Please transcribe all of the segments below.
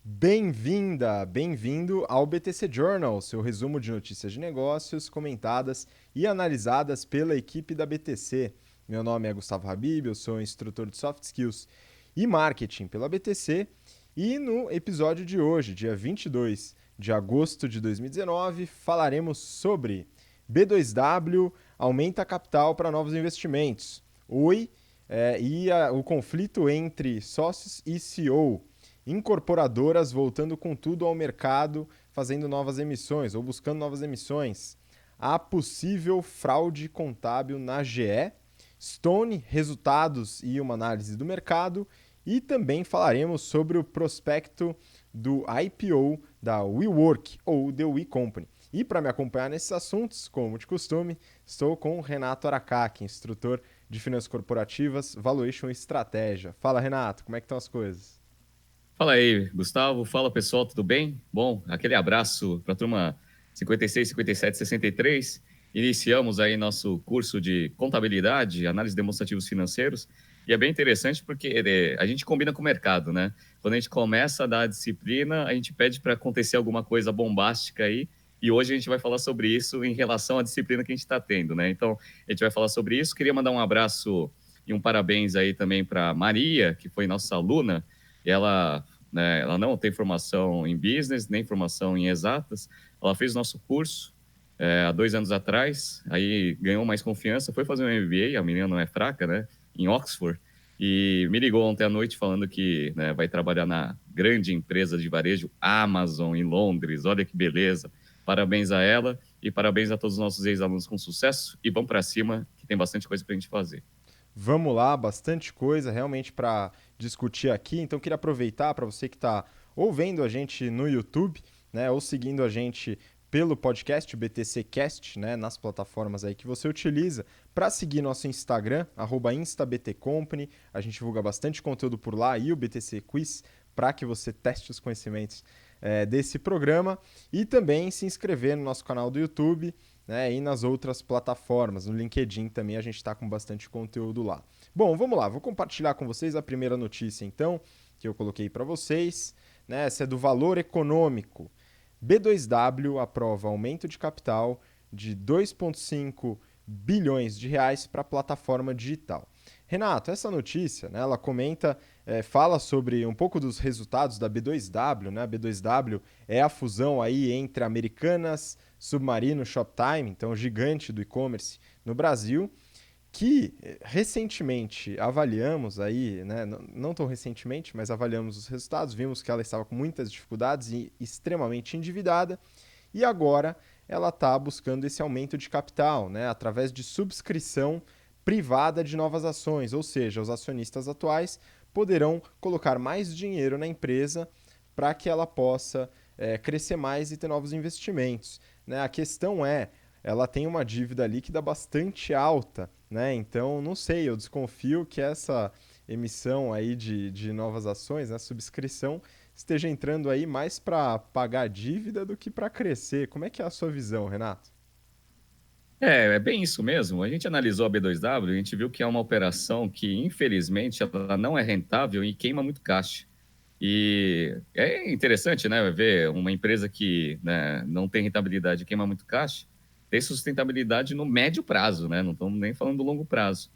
Bem-vinda, bem-vindo ao BTC Journal, seu resumo de notícias de negócios comentadas e analisadas pela equipe da BTC. Meu nome é Gustavo Habib, eu sou instrutor de Soft Skills e Marketing pela BTC e no episódio de hoje, dia 22 de agosto de 2019, falaremos sobre B2W aumenta capital para novos investimentos. Oi, o conflito entre sócios e CEO, incorporadoras voltando com tudo ao mercado, fazendo novas emissões ou buscando novas emissões, a possível fraude contábil na GE, Stone, resultados e uma análise do mercado, e também falaremos sobre o prospecto do IPO da WeWork ou The We Company. E para me acompanhar nesses assuntos, como de costume, estou com o Renato Aracaki, instrutor de Finanças Corporativas, Valuation e Estratégia. Fala, Renato, como é que estão as coisas? Fala aí, Gustavo. Fala, pessoal, tudo bem? Bom, aquele abraço para a turma 56, 57, 63. Iniciamos aí nosso curso de contabilidade, análise de demonstrativos financeiros, e é bem interessante porque a gente combina com o mercado, né? Quando a gente começa a dar a disciplina, a gente pede para acontecer alguma coisa bombástica aí, e hoje a gente vai falar sobre isso em relação à disciplina que a gente está tendo, né? Então, a gente vai falar sobre isso. Queria mandar um abraço e um parabéns aí também para Maria, que foi nossa aluna. Ela, né, ela não tem formação em business, nem formação em exatas. Ela fez nosso curso há 2 anos atrás, aí ganhou mais confiança, foi fazer um MBA, a menina não é fraca, né, em Oxford, e me ligou ontem à noite falando que, né, vai trabalhar na grande empresa de varejo Amazon, em Londres. Olha que beleza. Parabéns a ela e parabéns a todos os nossos ex-alunos com sucesso. E vamos para cima, que tem bastante coisa para a gente fazer. Vamos lá, bastante coisa realmente para discutir aqui. Então, queria aproveitar para você que está ouvindo a gente no YouTube, né, ou seguindo a gente pelo podcast, o BTC Cast, né, nas plataformas aí que você utiliza, para seguir nosso Instagram, @instabtcompany. A gente divulga bastante conteúdo por lá e o BTC Quiz para que você teste os conhecimentos desse programa. E também se inscrever no nosso canal do YouTube, né, e nas outras plataformas. No LinkedIn também a gente está com bastante conteúdo lá. Bom, vamos lá, vou compartilhar com vocês a primeira notícia então, que eu coloquei para vocês. Né, essa é do Valor Econômico. B2W aprova aumento de capital de 2,5 bilhões de reais para a plataforma digital. Renato, essa notícia, né, ela comenta, fala sobre um pouco dos resultados da B2W. Né? A B2W é a fusão aí entre Americanas, Submarino, Shoptime, então gigante do e-commerce no Brasil, que recentemente avaliamos aí, né, não tão recentemente, mas avaliamos os resultados, vimos que ela estava com muitas dificuldades e extremamente endividada, e agora ela está buscando esse aumento de capital, né, através de subscrição privada de novas ações, ou seja, os acionistas atuais poderão colocar mais dinheiro na empresa para que ela possa crescer mais e ter novos investimentos. Né? A questão é, ela tem uma dívida líquida bastante alta, né? Então, não sei, eu desconfio que essa emissão aí de novas ações, né, subscrição, esteja entrando aí mais para pagar a dívida do que para crescer. Como é que é a sua visão, Renato? É bem isso mesmo. A gente analisou a B2W e a gente viu que é uma operação que, infelizmente, ela não é rentável e queima muito caixa. E é interessante, né, ver uma empresa que, né, não tem rentabilidade e queima muito caixa, ter sustentabilidade no médio prazo, né? Não estamos nem falando do longo prazo.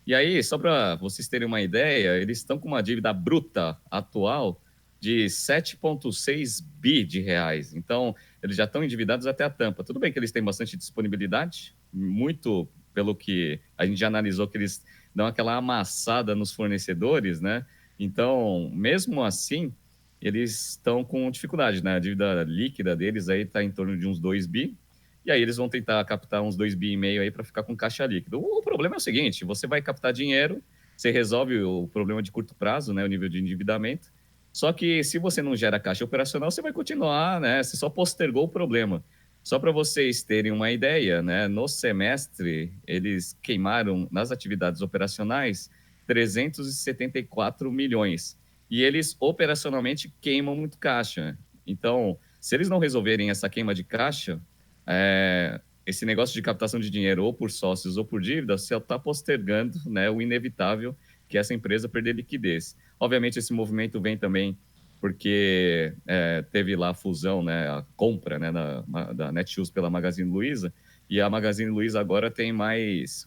E aí, só para vocês terem uma ideia, eles estão com uma dívida bruta atual de 7,6 bi de reais. Então, eles já estão endividados até a tampa. Tudo bem que eles têm bastante disponibilidade, muito pelo que a gente já analisou, que eles dão aquela amassada nos fornecedores, né? Então, mesmo assim, eles estão com dificuldade, né? A dívida líquida deles aí está em torno de uns 2 bi, e aí eles vão tentar captar uns 2,5 bi aí para ficar com caixa líquido. O problema é o seguinte, você vai captar dinheiro, você resolve o problema de curto prazo, né? O nível de endividamento, só que se você não gera caixa operacional, você vai continuar, né? Você só postergou o problema. Só para vocês terem uma ideia, né? No semestre, eles queimaram nas atividades operacionais 374 milhões. E eles operacionalmente queimam muito caixa. Então, se eles não resolverem essa queima de caixa, esse negócio de captação de dinheiro ou por sócios ou por dívida, você está postergando, né, o inevitável, que é essa empresa perder liquidez. Obviamente, esse movimento vem também porque teve lá a fusão, né, a compra, né, da Netshoes pela Magazine Luiza, e a Magazine Luiza agora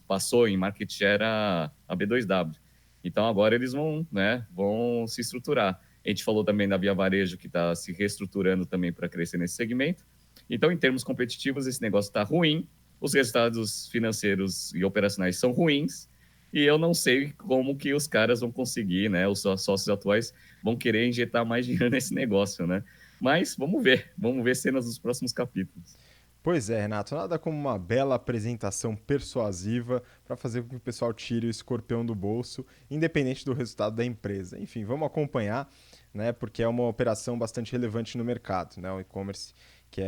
passou em market share a B2W. Então agora eles vão se estruturar. A gente falou também da Via Varejo, que está se reestruturando também para crescer nesse segmento. Então, em termos competitivos, esse negócio está ruim, os resultados financeiros e operacionais são ruins, e eu não sei como que os caras vão conseguir, né? Os sócios atuais vão querer injetar mais dinheiro nesse negócio, né? Mas vamos ver cenas dos próximos capítulos. Pois é, Renato, nada como uma bela apresentação persuasiva para fazer com que o pessoal tire o escorpião do bolso, independente do resultado da empresa. Enfim, vamos acompanhar, né, porque é uma operação bastante relevante no mercado, né, o e-commerce que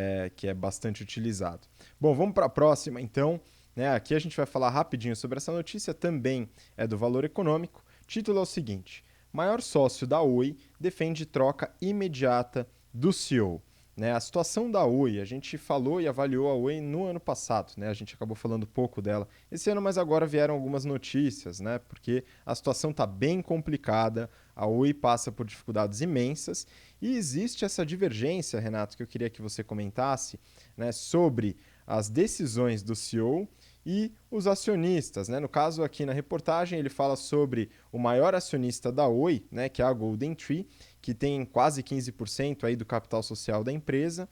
é bastante utilizado. Bom, vamos para a próxima, então. Né, aqui a gente vai falar rapidinho sobre essa notícia, também é do Valor Econômico. Título é o seguinte: maior sócio da Oi defende troca imediata do CEO. Né, a situação da Oi, a gente falou e avaliou a Oi no ano passado, né, a gente acabou falando pouco dela esse ano, mas agora vieram algumas notícias, né, porque a situação está bem complicada, a Oi passa por dificuldades imensas e existe essa divergência, Renato, que eu queria que você comentasse, né, sobre as decisões do CEO e os acionistas. Né? No caso, aqui na reportagem, ele fala sobre o maior acionista da Oi, né, que é a Golden Tree, que tem quase 15% aí do capital social da empresa,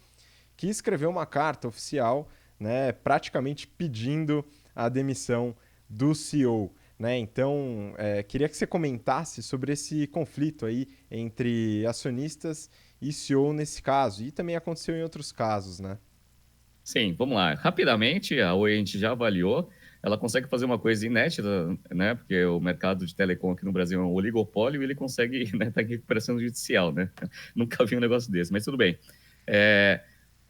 que escreveu uma carta oficial, né, praticamente pedindo a demissão do CEO. Né? Então, queria que você comentasse sobre esse conflito aí entre acionistas e CEO nesse caso, e também aconteceu em outros casos, né? Sim, vamos lá. Rapidamente, a Oi a gente já avaliou. Ela consegue fazer uma coisa inédita, né? Porque o mercado de telecom aqui no Brasil é um oligopólio e ele consegue, né, tá em recuperação judicial, né? Nunca vi um negócio desse, mas tudo bem. É,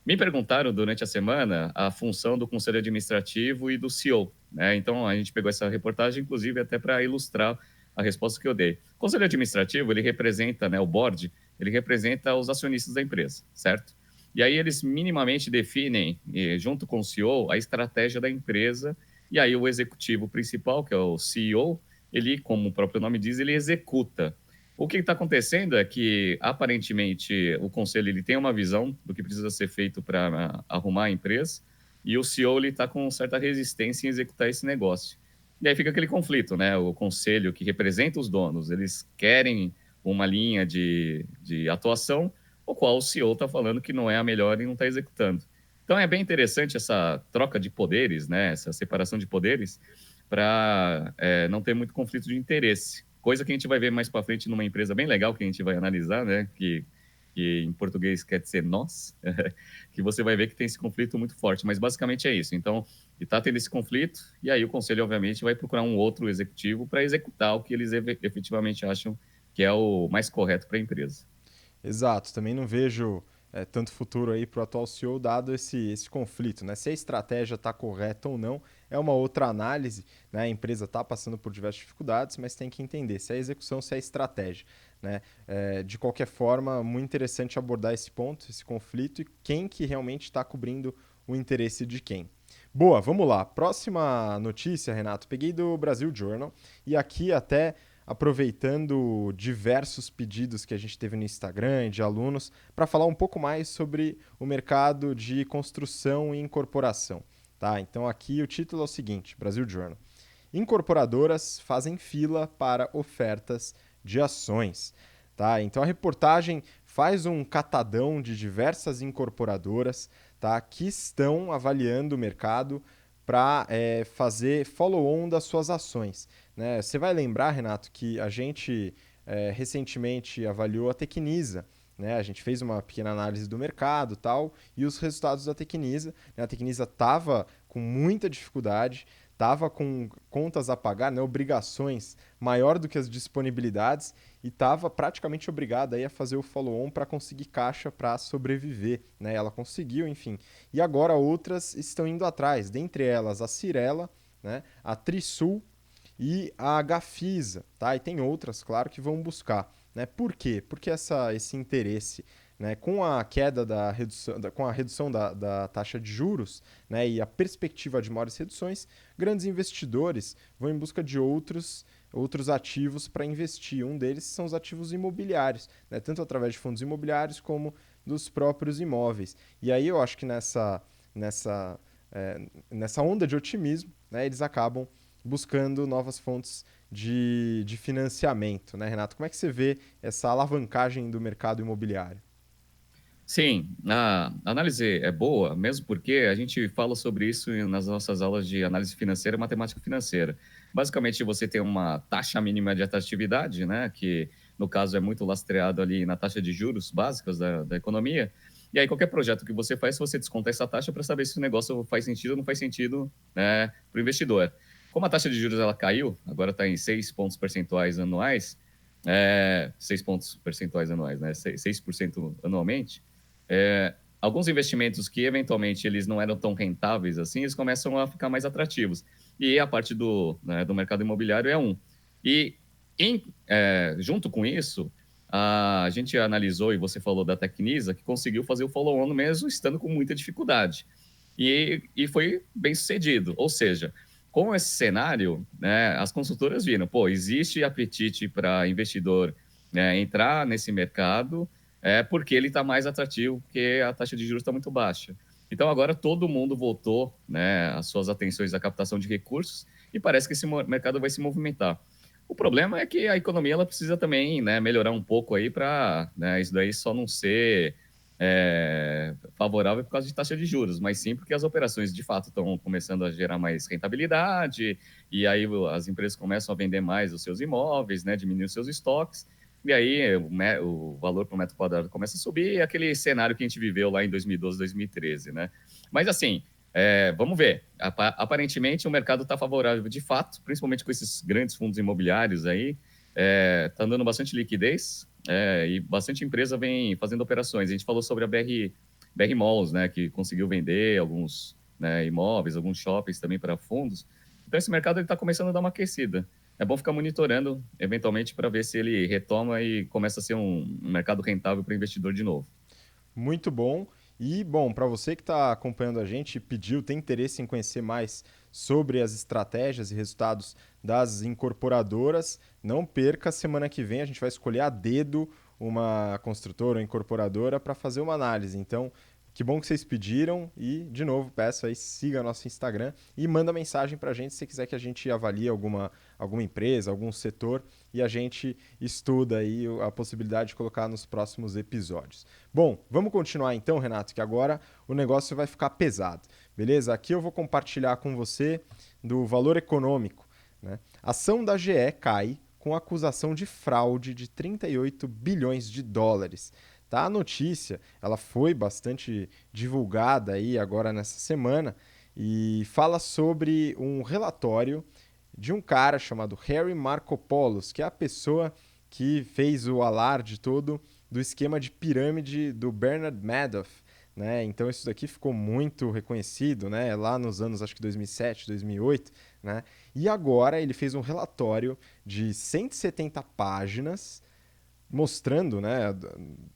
Me perguntaram durante a semana a função do conselho administrativo e do CEO, né? Então a gente pegou essa reportagem, inclusive, até para ilustrar a resposta que eu dei. O conselho administrativo, ele representa, né, o board, ele representa os acionistas da empresa, certo? E aí eles minimamente definem, junto com o CEO, a estratégia da empresa, e aí o executivo principal, que é o CEO, ele, como o próprio nome diz, ele executa. O que está acontecendo é que, aparentemente, o conselho ele tem uma visão do que precisa ser feito para arrumar a empresa, e o CEO está com certa resistência em executar esse negócio. E aí fica aquele conflito, né? O conselho que representa os donos, eles querem uma linha de atuação, o qual o CEO está falando que não é a melhor e não está executando. Então é bem interessante essa troca de poderes, né? Essa separação de poderes, para não ter muito conflito de interesse. Coisa que a gente vai ver mais para frente numa empresa bem legal que a gente vai analisar, né? Que em português quer dizer nós, que você vai ver que tem esse conflito muito forte. Mas basicamente é isso. Então, está tendo esse conflito, e aí o conselho, obviamente, vai procurar um outro executivo para executar o que eles efetivamente acham que é o mais correto para a empresa. Exato, também não vejo tanto futuro aí para o atual CEO dado esse conflito, né? Se a estratégia está correta ou não é uma outra análise, né? A empresa está passando por diversas dificuldades, mas tem que entender se é a execução, se é a estratégia, né? De qualquer forma, muito interessante abordar esse ponto, esse conflito e quem que realmente está cobrindo o interesse de quem. Boa, vamos lá. Próxima notícia, Renato. Peguei do Brasil Journal e aqui até aproveitando diversos pedidos que a gente teve no Instagram de alunos para falar um pouco mais sobre o mercado de construção e incorporação. Tá? Então aqui o título é o seguinte, Brasil Journal. Incorporadoras fazem fila para ofertas de ações. Tá? Então a reportagem faz um catadão de diversas incorporadoras, tá, que estão avaliando o mercado para fazer follow-on das suas ações. Né? Você vai lembrar, Renato, que a gente recentemente avaliou a Tecnisa. Né? A gente fez uma pequena análise do mercado tal, e os resultados da Tecnisa. Né? A Tecnisa estava com muita dificuldade, estava com contas a pagar, né? Obrigações maior do que as disponibilidades, e estava praticamente obrigada aí a fazer o follow-on para conseguir caixa para sobreviver. Né? Ela conseguiu, enfim. E agora outras estão indo atrás, dentre elas a Cirela, né? A Trisul e a Gafisa, tá? E tem outras, claro, que vão buscar. Né? Por quê? Porque esse interesse, né, com a queda com a redução da taxa de juros, né, e a perspectiva de maiores reduções, grandes investidores vão em busca de outros outros ativos para investir. Um deles são os ativos imobiliários, né? Tanto através de fundos imobiliários como dos próprios imóveis. E aí eu acho que nessa, nessa onda de otimismo, né, eles acabam buscando novas fontes de financiamento, né, Renato? Como é que você vê essa alavancagem do mercado imobiliário? Sim, a análise é boa, mesmo porque a gente fala sobre isso nas nossas aulas de análise financeira e matemática financeira. Basicamente, você tem uma taxa mínima de atratividade, né, que no caso é muito lastreado ali na taxa de juros básicas da economia. E aí, qualquer projeto que você faz, você desconta essa taxa para saber se o negócio faz sentido ou não faz sentido, né, para o investidor. Como a taxa de juros ela caiu, agora está em 6 pontos percentuais anuais, 6 pontos percentuais anuais, né, 6% anualmente. Alguns investimentos que eventualmente eles não eram tão rentáveis assim, eles começam a ficar mais atrativos. E a parte do mercado imobiliário é um. E junto com isso, a gente analisou, e você falou da Tecnisa, que conseguiu fazer o follow-on mesmo estando com muita dificuldade. E foi bem sucedido. Ou seja, com esse cenário, né, as consultoras viram, pô, existe apetite para investidor, né, entrar nesse mercado, porque ele está mais atrativo, porque a taxa de juros está muito baixa. Então, agora todo mundo voltou, né, as suas atenções à captação de recursos e parece que esse mercado vai se movimentar. O problema é que a economia ela precisa também, né, melhorar um pouco aí para, né, isso daí só não ser favorável por causa de taxa de juros, mas sim porque as operações de fato estão começando a gerar mais rentabilidade e aí as empresas começam a vender mais os seus imóveis, né, diminuir os seus estoques. E aí o valor por metro quadrado começa a subir, e aquele cenário que a gente viveu lá em 2012, 2013, né? Mas assim, vamos ver. Aparentemente o mercado está favorável de fato, principalmente com esses grandes fundos imobiliários aí. Está dando bastante liquidez e bastante empresa vem fazendo operações. A gente falou sobre a BR Malls, né? Que conseguiu vender alguns, né, imóveis, alguns shoppings também para fundos. Então esse mercado está começando a dar uma aquecida. É bom ficar monitorando, eventualmente, para ver se ele retoma e começa a ser um mercado rentável para o investidor de novo. Muito bom. E, bom, para você que está acompanhando a gente, pediu, tem interesse em conhecer mais sobre as estratégias e resultados das incorporadoras, não perca, semana que vem a gente vai escolher a dedo uma construtora ou incorporadora para fazer uma análise. Então, que bom que vocês pediram e, de novo, peço aí, siga nosso Instagram e manda mensagem para a gente se você quiser que a gente avalie alguma empresa, algum setor e a gente estuda aí a possibilidade de colocar nos próximos episódios. Bom, vamos continuar então, Renato, que agora o negócio vai ficar pesado, beleza? Aqui eu vou compartilhar com você do valor econômico, né? A ação da GE cai com acusação de fraude de 38 bilhões de dólares. Tá? A notícia ela foi bastante divulgada aí agora nessa semana e fala sobre um relatório de um cara chamado Harry Markopoulos, que é a pessoa que fez o alarde todo do esquema de pirâmide do Bernard Madoff, né? Então isso daqui ficou muito reconhecido, né? Lá nos anos acho que 2007, 2008, né? E agora ele fez um relatório de 170 páginas mostrando, né,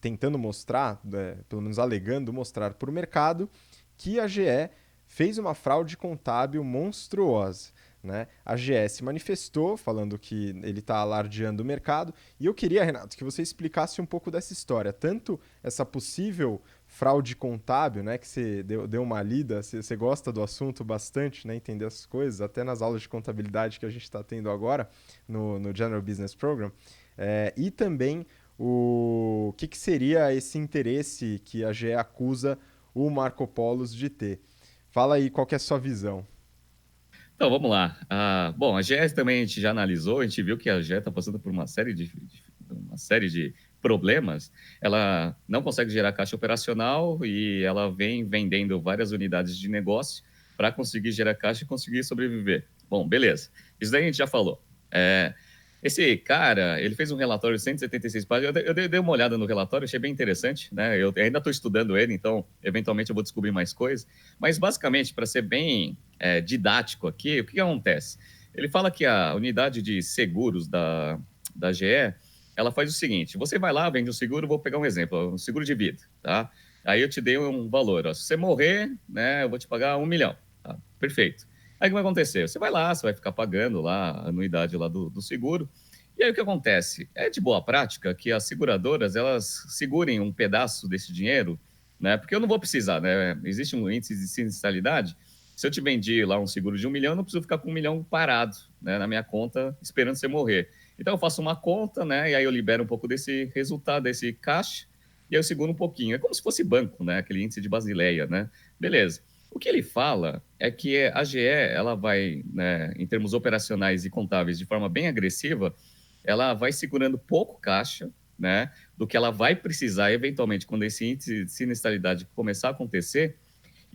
tentando mostrar, pelo menos alegando mostrar para o mercado que a GE fez uma fraude contábil monstruosa. Né? A GE se manifestou falando que ele está alardeando o mercado e eu queria, Renato, que você explicasse um pouco dessa história, tanto essa possível fraude contábil, né, que você deu uma lida, você gosta do assunto bastante, né, entender as coisas, até nas aulas de contabilidade que a gente está tendo agora no General Business Program, e também que seria esse interesse que a GE acusa o Marco Polos de ter. Fala aí qual que é a sua visão. Então, vamos lá. Bom, a GE também a gente já analisou, a gente viu que a GE está passando por uma série de problemas. Ela não consegue gerar caixa operacional e ela vem vendendo várias unidades de negócio para conseguir gerar caixa e conseguir sobreviver. Bom, beleza. Isso daí a gente já falou. Esse cara, ele fez um relatório de 176 páginas. Eu dei uma olhada no relatório, achei bem interessante, né? Eu ainda estou estudando ele, então, eventualmente, eu vou descobrir mais coisas. Mas, basicamente, para ser bem didático aqui, o que acontece? Ele fala que a unidade de seguros da GE, ela faz o seguinte: você vai lá, vende um seguro, vou pegar um exemplo, um seguro de vida, tá? Aí eu te dei um valor, ó, se você morrer, né, eu vou te pagar 1 milhão, tá? Perfeito. Aí o que vai acontecer? Você vai lá, você vai ficar pagando lá a anuidade lá do seguro. E aí o que acontece? É de boa prática que as seguradoras, elas segurem um pedaço desse dinheiro, né? Porque eu não vou precisar, né? Existe um índice de sinistralidade. Se eu te vendi lá um seguro de 1 milhão, eu não preciso ficar com 1 milhão parado, né, na minha conta, esperando você morrer. Então eu faço uma conta, né? E aí eu libero um pouco desse resultado, desse caixa, e aí eu seguro um pouquinho. É como se fosse banco, né? Aquele índice de Basileia, né? Beleza. O que ele fala é que a GE, ela vai, né, em termos operacionais e contábeis, de forma bem agressiva, ela vai segurando pouco caixa, né, do que ela vai precisar eventualmente quando esse índice de sinistralidade começar a acontecer.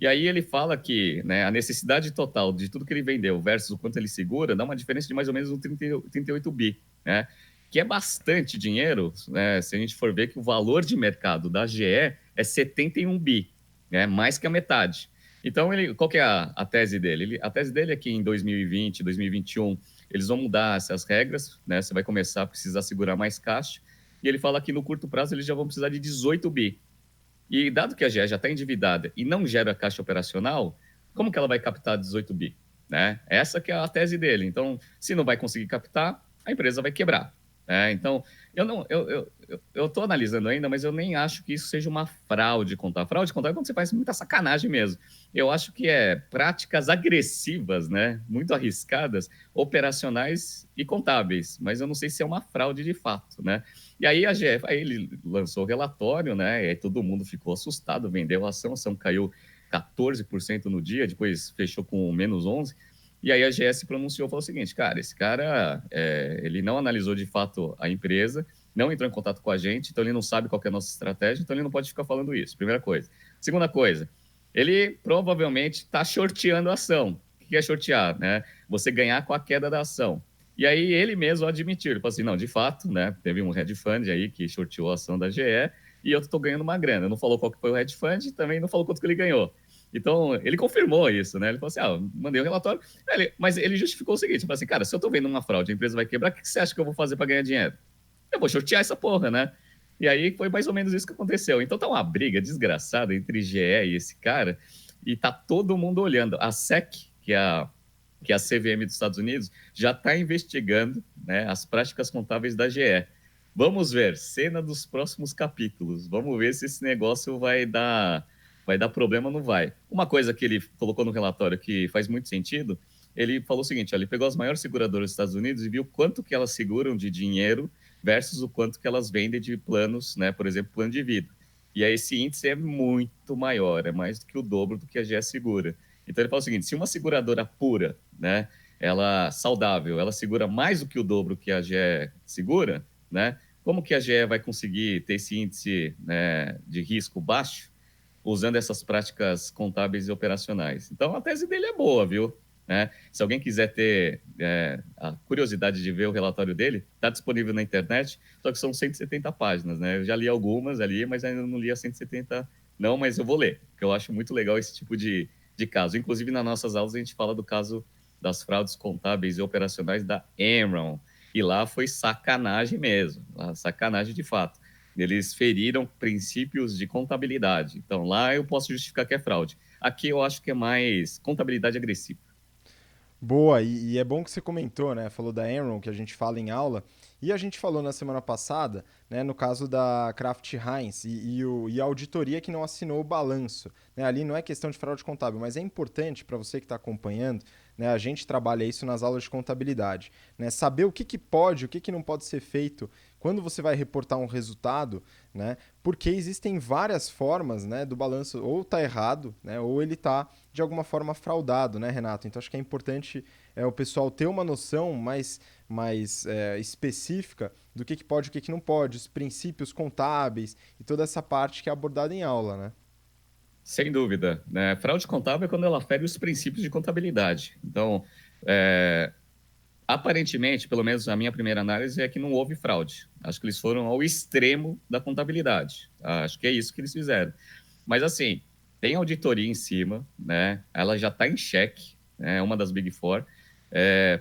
E aí ele fala que, né, a necessidade total de tudo que ele vendeu versus o quanto ele segura dá uma diferença de mais ou menos 38 bi, né? Que é bastante dinheiro, né? Se a gente for ver que o valor de mercado da GE é 71 bi, né? Mais que a metade. Então, qual que é a tese dele? A tese dele é que em 2020, 2021, eles vão mudar essas regras, né? Você vai começar a precisar segurar mais caixa. E ele fala que no curto prazo eles já vão precisar de 18 bi. E dado que a GE já está endividada e não gera caixa operacional, como que ela vai captar 18 bi? Né? Essa que é a tese dele. Então, se não vai conseguir captar, a empresa vai quebrar. Né? Então, eu estou analisando ainda, mas eu nem acho que isso seja uma fraude contábil. Fraude contábil é quando você faz muita sacanagem mesmo. Eu acho que é práticas agressivas, né? Muito arriscadas, operacionais e contábeis. Mas eu não sei se é uma fraude de fato, né? E aí aí ele lançou o relatório, né? E aí todo mundo ficou assustado, vendeu a ação caiu 14% no dia, depois fechou com menos 11%. E aí a GE se pronunciou e falou o seguinte, cara, esse cara, ele não analisou de fato a empresa, não entrou em contato com a gente, então ele não sabe qual que é a nossa estratégia, então ele não pode ficar falando isso, primeira coisa. Segunda coisa, ele provavelmente está shorteando a ação. O que é shortear? Né? Você ganhar com a queda da ação. E aí ele mesmo admitiu, ele falou assim, não, de fato, né, teve um hedge fund aí que shorteou a ação da GE e eu estou ganhando uma grana. Não falou qual que foi o hedge fund e também não falou quanto que ele ganhou. Então, ele confirmou isso, né? Ele falou assim, mandei um relatório, mas ele justificou o seguinte, ele falou assim, cara, se eu estou vendo uma fraude, a empresa vai quebrar, o que você acha que eu vou fazer para ganhar dinheiro? Eu vou shortear essa porra, né? E aí foi mais ou menos isso que aconteceu. Então tá uma briga desgraçada entre GE e esse cara, e tá todo mundo olhando. A SEC, que é a CVM dos Estados Unidos, já está investigando, né, as práticas contábeis da GE. Vamos ver, cena dos próximos capítulos. Vamos ver se esse negócio vai dar problema ou não vai. Uma coisa que ele colocou no relatório que faz muito sentido, ele falou o seguinte, ó, ele pegou as maiores seguradoras dos Estados Unidos e viu quanto que elas seguram de dinheiro versus o quanto que elas vendem de planos, né, por exemplo, plano de vida. E aí esse índice é muito maior, é mais do que o dobro do que a GE segura. Então ele fala o seguinte, se uma seguradora pura, né, ela saudável, ela segura mais do que o dobro que a GE segura, né, como que a GE vai conseguir ter esse índice, né, de risco baixo usando essas práticas contábeis e operacionais? Então a tese dele é boa, viu? Né? Se alguém quiser ter a curiosidade de ver o relatório dele, está disponível na internet, só que são 170 páginas, né? Eu já li algumas ali, mas ainda não li as 170, não, mas eu vou ler, porque eu acho muito legal esse tipo de caso. Inclusive, nas nossas aulas, a gente fala do caso das fraudes contábeis e operacionais da Enron, e lá foi sacanagem mesmo, sacanagem de fato. Eles feriram princípios de contabilidade. Então, lá eu posso justificar que é fraude. Aqui eu acho que é mais contabilidade agressiva. Boa, e é bom que você comentou, né? Falou da Enron, que a gente fala em aula, e a gente falou na semana passada, né, no caso da Kraft Heinz e a auditoria que não assinou o balanço. Né? Ali não é questão de fraude contábil, mas é importante para você que está acompanhando, né? A gente trabalha isso nas aulas de contabilidade, né? Saber o que, que pode, o que, que não pode ser feito quando você vai reportar um resultado, né? Porque existem várias formas, né, do balanço ou tá errado, né, ou ele tá de alguma forma fraudado, né, Renato? Então acho que é importante o pessoal ter uma noção mais específica do que pode e o que não pode, os princípios contábeis e toda essa parte que é abordada em aula, né? Sem dúvida. Né? Fraude contábil é quando ela fere os princípios de contabilidade. Então, é, aparentemente, pelo menos a minha primeira análise, é que não houve fraude. Acho que eles foram ao extremo da contabilidade. Acho que é isso que eles fizeram. Mas, assim, tem auditoria em cima, né? Ela já está em xeque, né? É uma das Big Four,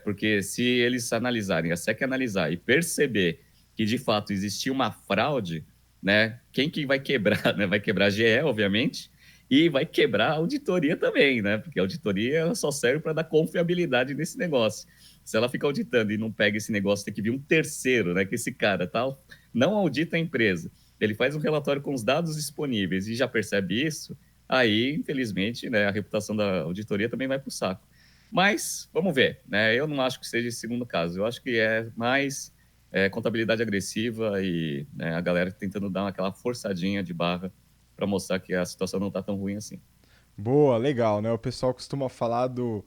porque se eles analisarem, a SEC analisar e perceber que, de fato, existia uma fraude, né? Quem que vai quebrar? Né? Vai quebrar a GE, obviamente, e vai quebrar a auditoria também, né? Porque a auditoria ela só serve para dar confiabilidade nesse negócio. Se ela fica auditando e não pega esse negócio, tem que vir um terceiro, né? Que esse cara tal não audita a empresa. Ele faz um relatório com os dados disponíveis e já percebe isso, aí, infelizmente, né, a reputação da auditoria também vai para o saco. Mas, vamos ver, né? Eu não acho que seja esse segundo caso. Eu acho que é mais contabilidade agressiva e né, a galera tentando dar aquela forçadinha de barra para mostrar que a situação não está tão ruim assim. Boa, legal, né? O pessoal costuma falar do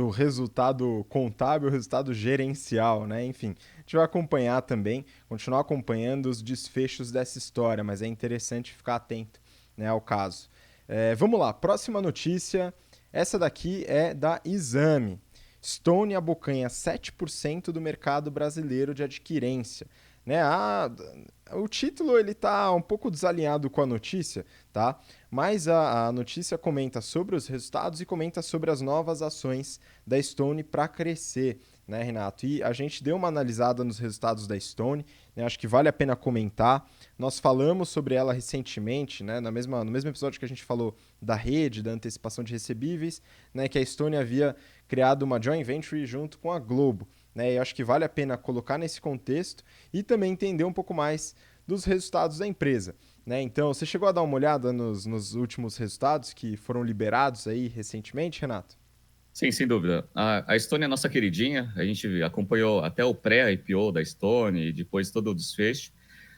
resultado contábil, resultado gerencial, né? Enfim, a gente vai acompanhar também, continuar acompanhando os desfechos dessa história, mas é interessante ficar atento, né, ao caso. Vamos lá, próxima notícia. Essa daqui é da Exame. Stone abocanha 7% do mercado brasileiro de adquirência. Né? O título ele tá um pouco desalinhado com a notícia, tá? Mas a notícia comenta sobre os resultados e comenta sobre as novas ações da Stone para crescer, né, Renato? E a gente deu uma analisada nos resultados da Stone, né? Acho que vale a pena comentar. Nós falamos sobre ela recentemente, né? No mesmo episódio que a gente falou da rede, da antecipação de recebíveis, né? Que a Stone havia criado uma joint venture junto com a Globo. Né? E acho que vale a pena colocar nesse contexto e também entender um pouco mais dos resultados da empresa. Né? Então, você chegou a dar uma olhada nos últimos resultados que foram liberados aí recentemente, Renato? Sim, sem dúvida. A Stone é nossa queridinha, a gente acompanhou até o pré-IPO da Stone e depois todo o desfecho.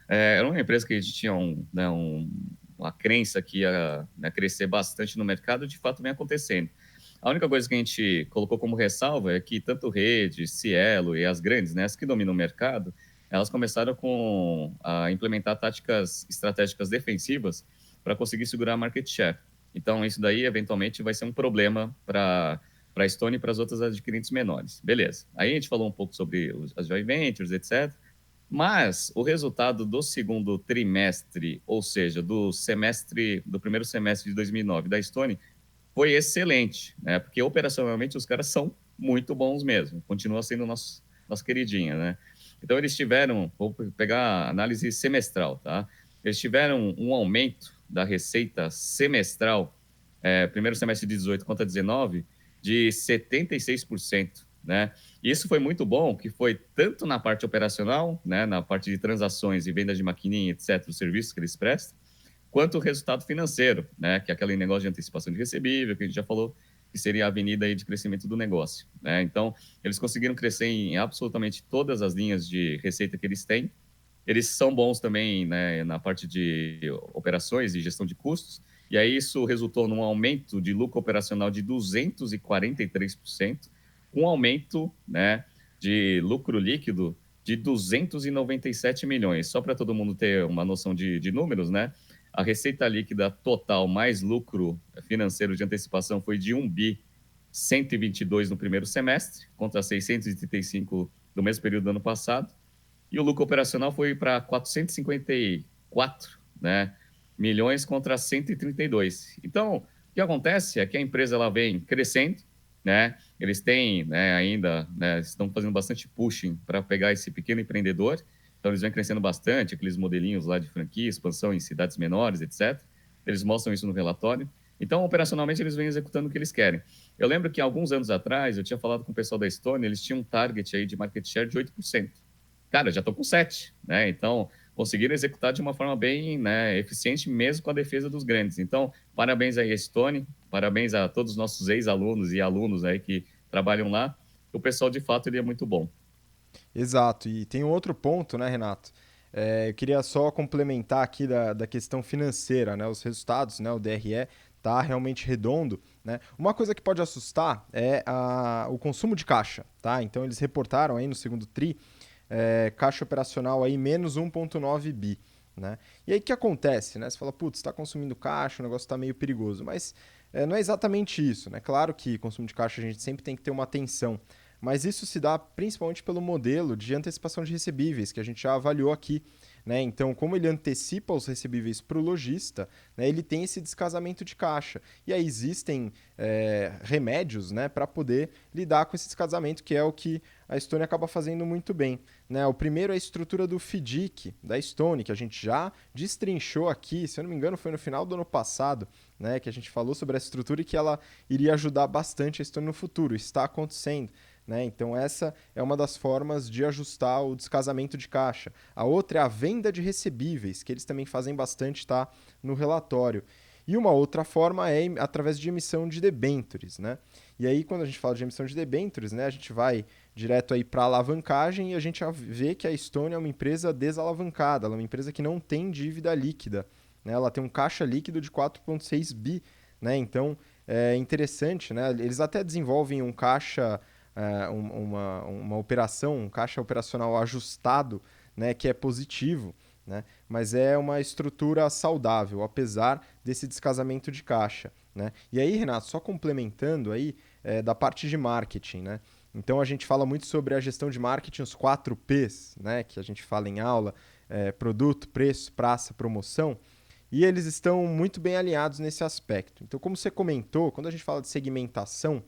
Era uma empresa que a gente tinha uma crença que ia né, crescer bastante no mercado, de fato vem acontecendo. A única coisa que a gente colocou como ressalva é que tanto Rede, Cielo e as grandes, né, as que dominam o mercado, elas começaram a implementar táticas estratégicas defensivas para conseguir segurar a market share. Então, isso daí, eventualmente, vai ser um problema para a Stone e para as outras adquirentes menores. Beleza. Aí a gente falou um pouco sobre as joint ventures, etc. Mas o resultado do segundo trimestre, ou seja, do primeiro semestre de 2009 da Stone, foi excelente, né? Porque operacionalmente os caras são muito bons mesmo. Continua sendo nosso queridinha, né? Então eles tiveram, vou pegar a análise semestral, tá? Eles tiveram um aumento da receita semestral, primeiro semestre de 18 contra 19, de 76%, né? E isso foi muito bom, que foi tanto na parte operacional, né, na parte de transações e vendas de maquininha, etc., os serviços que eles prestam, quanto o resultado financeiro, né, que é aquele negócio de antecipação de recebível, que a gente já falou, que seria a avenida aí de crescimento do negócio. Né? Então, eles conseguiram crescer em absolutamente todas as linhas de receita que eles têm. Eles são bons também né, na parte de operações e gestão de custos, e aí isso resultou num aumento de lucro operacional de 243%, um aumento né, de lucro líquido de 297 milhões. Só para todo mundo ter uma noção de números, né? A receita líquida total mais lucro financeiro de antecipação foi de 1 bi 122 no primeiro semestre, contra 635 do mesmo período do ano passado. E o lucro operacional foi para 454 né, milhões contra 132. Então, o que acontece é que a empresa ela vem crescendo, né? Eles têm né, ainda, né, estão fazendo bastante pushing para pegar esse pequeno empreendedor. Então, eles vêm crescendo bastante, aqueles modelinhos lá de franquia, expansão em cidades menores, etc. Eles mostram isso no relatório. Então, operacionalmente, eles vêm executando o que eles querem. Eu lembro que alguns anos atrás, eu tinha falado com o pessoal da Estônia, eles tinham um target aí de market share de 8%. Cara, já estou com 7%, né? Então, conseguiram executar de uma forma bem né, eficiente, mesmo com a defesa dos grandes. Então, parabéns aí a Stone, parabéns a todos os nossos ex-alunos e alunos aí que trabalham lá. O pessoal, de fato, ele é muito bom. Exato. E tem um outro ponto, né, Renato? Eu queria só complementar aqui da questão financeira, né? Os resultados, né? O DRE tá realmente redondo, né? Uma coisa que pode assustar é o consumo de caixa, tá? Então eles reportaram aí no segundo tri caixa operacional aí menos 1,9 bi. Né? E aí o que acontece? Né? Você fala, putz, está consumindo caixa, o negócio está meio perigoso. Mas não é exatamente isso. Né? Claro que consumo de caixa a gente sempre tem que ter uma atenção. Mas isso se dá principalmente pelo modelo de antecipação de recebíveis, que a gente já avaliou aqui né? Então, como ele antecipa os recebíveis para o lojista, né, ele tem esse descasamento de caixa. E aí existem remédios, né, para poder lidar com esse descasamento, que é o que a Stone acaba fazendo muito bem, né? O primeiro é a estrutura do FDIC, da Stone, que a gente já destrinchou aqui, se eu não me engano foi no final do ano passado, né, que a gente falou sobre essa estrutura e que ela iria ajudar bastante a Stone no futuro. Está acontecendo. Né? Então, essa é uma das formas de ajustar o descasamento de caixa. A outra é a venda de recebíveis, que eles também fazem bastante, tá no relatório. E uma outra forma é através de emissão de debêntures, né? E aí, quando a gente fala de emissão de debêntures, né, a gente vai direto aí para alavancagem e a gente vê que a Estônia é uma empresa desalavancada, ela é uma empresa que não tem dívida líquida, né? Ela tem um caixa líquido de 4,6 bi, né? Então, é interessante, né? Eles até desenvolvem um caixa uma operação, um caixa operacional ajustado, né, que é positivo, né, mas é uma estrutura saudável, apesar desse descasamento de caixa. Né? E aí, Renato, só complementando aí da parte de marketing, né? Então a gente fala muito sobre a gestão de marketing, os 4 P's, né, que a gente fala em aula, produto, preço, praça, promoção, e eles estão muito bem alinhados nesse aspecto. Então, como você comentou, quando a gente fala de segmentação,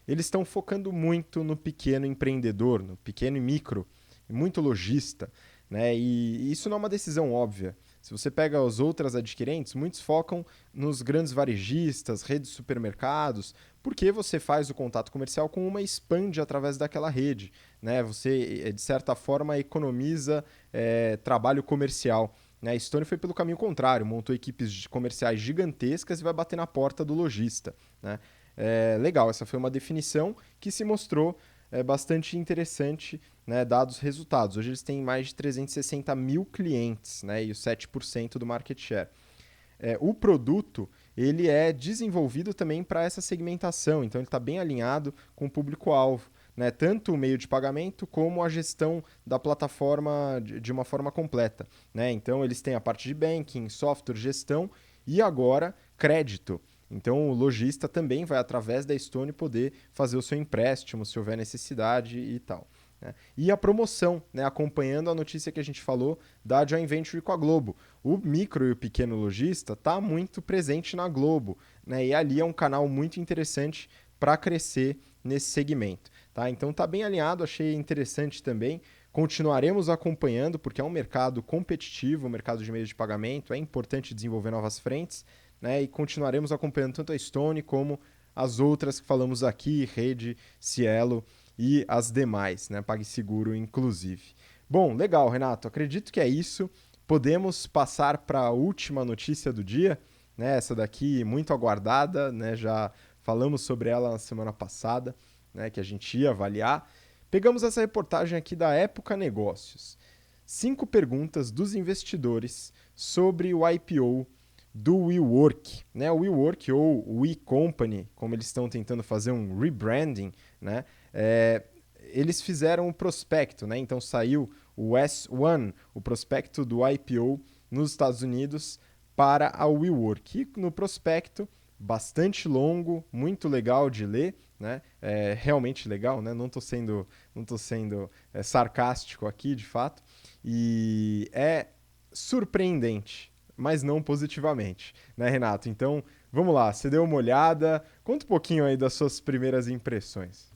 eles estão focando muito no pequeno empreendedor, no pequeno e micro, muito lojista, né? E isso não é uma decisão óbvia. Se você pega as outras adquirentes, muitos focam nos grandes varejistas, redes de supermercados, porque você faz o contato comercial com uma e expande através daquela rede. Né? Você, de certa forma, economiza trabalho comercial. Né? A Stone foi pelo caminho contrário, montou equipes comerciais gigantescas e vai bater na porta do lojista. Né? Legal, essa foi uma definição que se mostrou bastante interessante, né, dados os resultados. Hoje eles têm mais de 360 mil clientes, né, e o 7% do market share. O produto ele é desenvolvido também para essa segmentação, então ele está bem alinhado com o público-alvo. Né, tanto o meio de pagamento como a gestão da plataforma de uma forma completa. Né? Então, eles têm a parte de banking, software, gestão e agora crédito. Então, o lojista também vai, através da Stone, poder fazer o seu empréstimo, se houver necessidade e tal. Né? E a promoção, né? Acompanhando a notícia que a gente falou da joint venture com a Globo. O micro e o pequeno lojista está muito presente na Globo. Né? E ali é um canal muito interessante para crescer nesse segmento. Tá? Então, está bem alinhado, achei interessante também. Continuaremos acompanhando, porque é um mercado competitivo, o mercado de meios de pagamento, é importante desenvolver novas frentes. Né, e continuaremos acompanhando tanto a Stone como as outras que falamos aqui, Rede, Cielo e as demais, né, PagSeguro inclusive. Bom, legal, Renato, acredito que é isso. Podemos passar para a última notícia do dia, né, essa daqui muito aguardada, né, já falamos sobre ela na semana passada, né, que a gente ia avaliar. Pegamos essa reportagem aqui da Época Negócios. 5 perguntas dos investidores sobre o IPO do WeWork, né? O WeWork ou We Company, como eles estão tentando fazer um rebranding, né? Eles fizeram o prospecto, né? Então saiu o S1, o prospecto do IPO nos Estados Unidos para a WeWork. E no prospecto, bastante longo, muito legal de ler, né? Realmente legal, né? Não estou sendo sarcástico aqui, de fato. E é surpreendente, mas não positivamente, né, Renato? Então, vamos lá, você deu uma olhada, conta um pouquinho aí das suas primeiras impressões.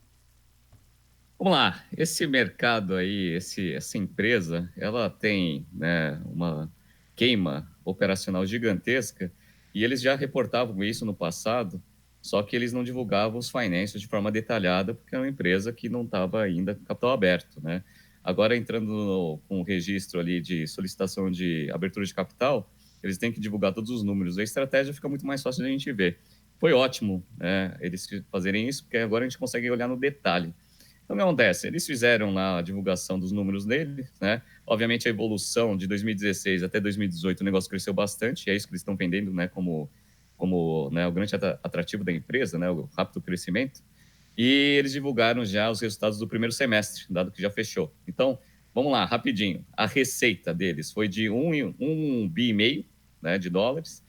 Vamos lá, esse mercado aí, essa empresa, ela tem, né, uma queima operacional gigantesca e eles já reportavam isso no passado, só que eles não divulgavam os financials de forma detalhada porque é uma empresa que não estava ainda com capital aberto, né? Agora entrando com o registro ali de solicitação de abertura de capital, eles têm que divulgar todos os números. A estratégia fica muito mais fácil de a gente ver. Foi ótimo, né, eles fazerem isso, porque agora a gente consegue olhar no detalhe. Então, o que acontece? Eles fizeram lá a divulgação dos números dele, né? Obviamente, a evolução de 2016 até 2018, o negócio cresceu bastante, e é isso que eles estão vendendo, né? Como né, o grande atrativo da empresa, né? O rápido crescimento. E eles divulgaram já os resultados do primeiro semestre, dado que já fechou. Então, vamos lá, rapidinho. A receita deles foi de 1,5 bi, né, de dólares,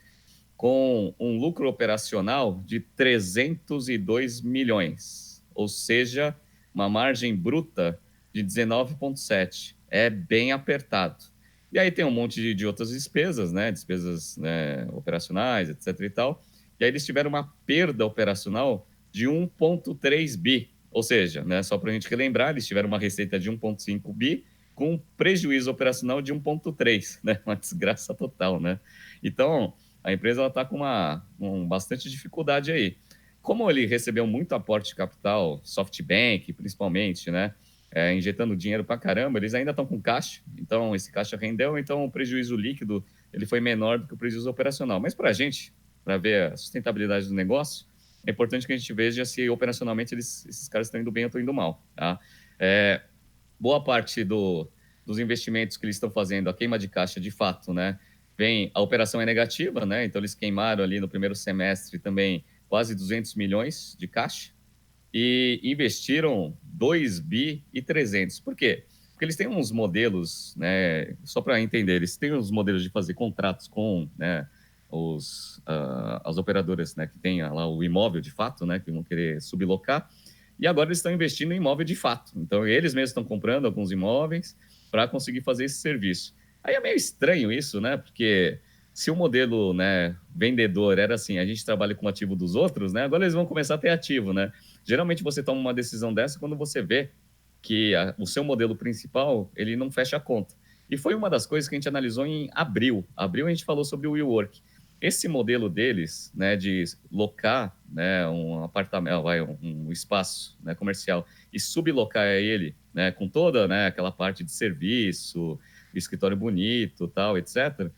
com um lucro operacional de 302 milhões, ou seja, uma margem bruta de 19,7. É bem apertado. E aí tem um monte de outras despesas, né? Despesas, né, operacionais, etc e tal. E aí eles tiveram uma perda operacional de 1,3 bi. Ou seja, né, só para a gente relembrar, eles tiveram uma receita de 1,5 bi com um prejuízo operacional de 1,3, né? Uma desgraça total, né? Então, a empresa está com bastante dificuldade aí. Como ele recebeu muito aporte de capital, SoftBank, principalmente, né? Injetando dinheiro para caramba, eles ainda estão com caixa, então esse caixa rendeu, então o prejuízo líquido ele foi menor do que o prejuízo operacional. Mas para a gente, para ver a sustentabilidade do negócio, é importante que a gente veja se operacionalmente esses caras estão indo bem ou estão indo mal. Tá? Boa parte dos investimentos que eles estão fazendo, a queima de caixa de fato, né? A operação é negativa, né? Então eles queimaram ali no primeiro semestre também quase 200 milhões de caixa e investiram 2 bi e 300. Por quê? Porque eles têm uns modelos, né, só para entender, eles têm uns modelos de fazer contratos com, né, as operadoras, né, que têm lá o imóvel de fato, né, que vão querer sublocar, e agora eles estão investindo em imóvel de fato. Então, eles mesmos estão comprando alguns imóveis para conseguir fazer esse serviço. Aí é meio estranho isso, né, porque se o modelo, né, vendedor era assim, a gente trabalha com o ativo dos outros, né, agora eles vão começar a ter ativo, né, geralmente você toma uma decisão dessa quando você vê que o seu modelo principal ele não fecha a conta. E foi uma das coisas que a gente analisou em abril. Abril a gente falou sobre o WeWork. Esse modelo deles, né, de locar, né, um apartamento, um espaço, né, comercial e sublocar ele, né, com toda, né, aquela parte de serviço, escritório bonito, tal, etc.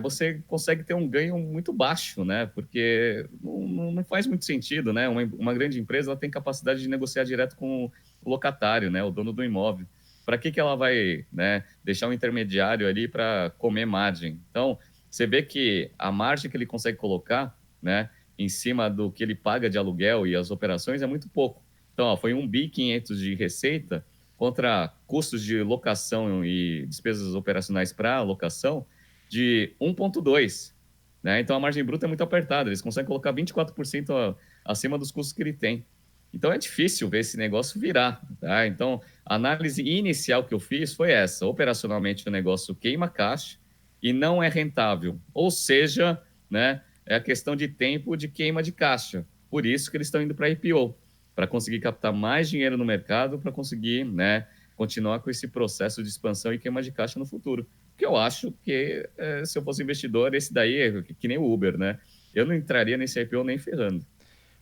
Você consegue ter um ganho muito baixo, né? Porque não faz muito sentido, né? Uma grande empresa ela tem capacidade de negociar direto com o locatário, né? O dono do imóvel. Para que ela vai, né, deixar um intermediário ali para comer margem? Então, você vê que a margem que ele consegue colocar, né, em cima do que ele paga de aluguel e as operações é muito pouco. Então, ó, foi 1,5 bi de receita contra custos de locação e despesas operacionais para locação de 1,2, né? Então a margem bruta é muito apertada, eles conseguem colocar 24% acima dos custos que ele tem. Então é difícil ver esse negócio virar, tá? Então a análise inicial que eu fiz foi essa: operacionalmente o negócio queima caixa e não é rentável. Ou seja, né, é a questão de tempo de queima de caixa. Por isso que eles estão indo para IPO, para conseguir captar mais dinheiro no mercado, para conseguir, né, continuar com esse processo de expansão e queima de caixa no futuro. Que eu acho que, se eu fosse investidor, esse daí é que nem o Uber, né? Eu não entraria nesse IPO nem ferrando.